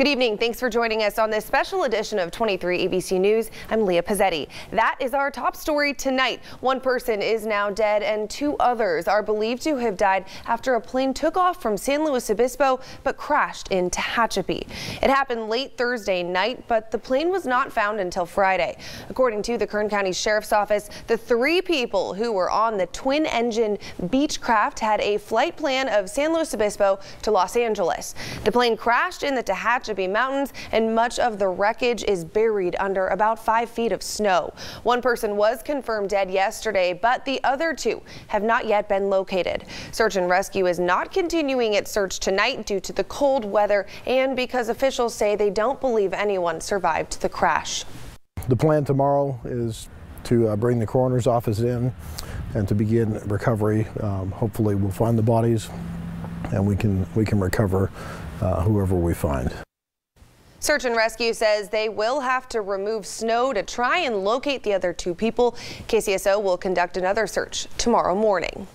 Good evening. Thanks for joining us on this special edition of 23 ABC News. I'm Leah Pizzetti. That is our top story tonight. One person is now dead and two others are believed to have died after a plane took off from San Luis Obispo but crashed in Tehachapi. It happened late Thursday night, but the plane was not found until Friday. According to the Kern County Sheriff's Office, the three people who were on the twin-engine Beechcraft had a flight plan of San Luis Obispo to Los Angeles. The plane crashed in the Tehachapi Mountains, and much of the wreckage is buried under about 5 feet of snow. One person was confirmed dead yesterday, but the other two have not yet been located. Search and rescue is not continuing its search tonight due to the cold weather and because officials say they don't believe anyone survived the crash. The plan tomorrow is to bring the coroner's office in and to begin recovery. Hopefully we'll find the bodies and we can recover whoever we find. Search and rescue says they will have to remove snow to try and locate the other two people. KCSO will conduct another search tomorrow morning.